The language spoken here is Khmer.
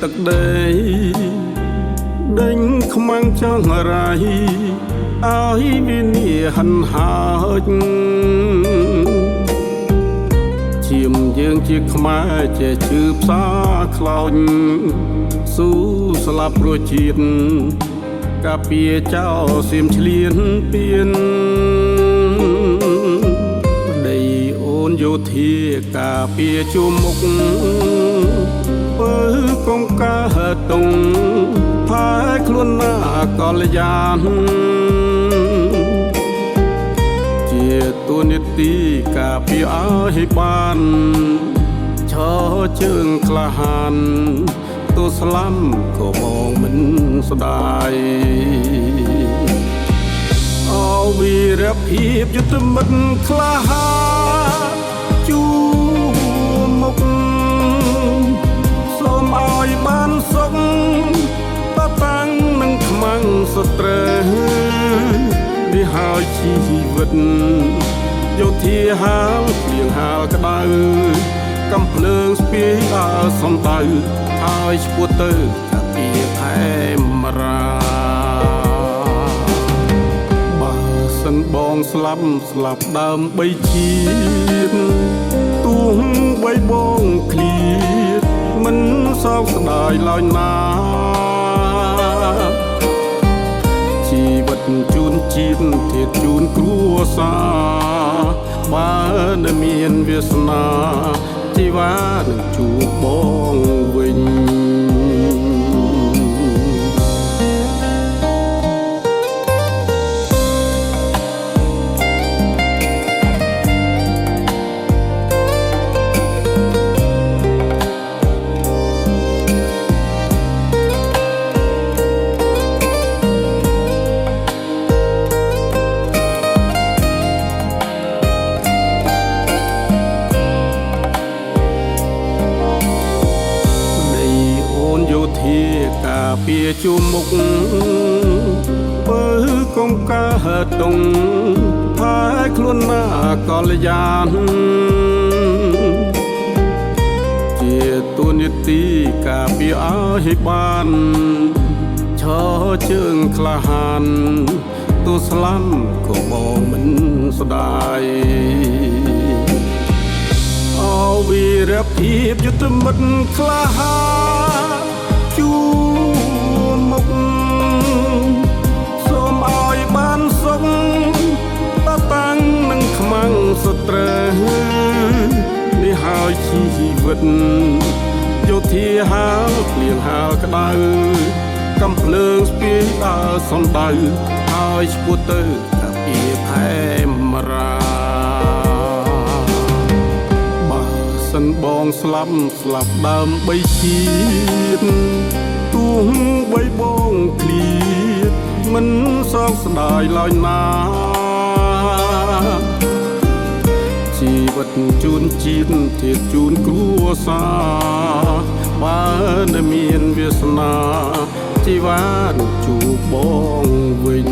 ទឹកដីដេញខ្មាំងចង់រៃឲ្យវានេះហិនហើចជាមយើងជាខ្មែរជាជឿផ្សាខ្លោចស៊ូស្លាប់ព្រោះជាតិកាពីចោសៀមឆ្លៀនពៀនដីអូនយោធាកាពីជួមមុខបើកងកើតតុងផែខ្លួនណាកលយានជាទួនាទីកាពីឲ្យបានឈរជើងក្លាហានទូស្លាំក៏បងមិនស្ដាយអវីរភាពយុទ្ធមិត្តក្លាហានជួមុខសូមឲ្យបានសុខតតាំងនឹងខ្មាំងសត្រូវនេះហើយជីវិតយោធាហាលភ្លៀងហាលក្តៅកំភ្លើងស្ពាយដល់សំដៅហើយឈ្មោះទៅកាពីខែមរាបើសិនបងស្លាប់ដើម្បីជាតិទូបីបងឃ្លៀតមិនសោកស្ដាយឡើយណាជីវិតជូនជាតិធាតជូនគ្រួសារបើនៅមានវាសនាជីវ៉ានឹងជួបបងវិញកាពីជួមុខបើកងកើតតុងផែខ្លួនណាកលយានជាទួនាទីកាពីឲ្យបានឈរជើងក្លាហានទូស្លាំក៏បងមិនស្ដាយអវីរភាពយុទ្ធមិត្តក្លាហានជួមុខសូមឲ្យបានសុខតតាំងនឹងខ្មាំងសត្រូវនេះហើយជីវិតយោធាហាលភ្លៀងហាលក្តៅកំភ្លើងស្ពាយដល់សំដៅហើយឈ្មោះទៅកាពីខែមរាបើសិនបងស្លាប់ដើម្បីជាតិទូបីបងឃ្លៀតមិនសោកស្ដាយឡើយណាជីវិតជូនជាតិធាតជូនគ្រួសារបើនៅមានវាសនាជីវ៉ានឹងជួបបងវិញ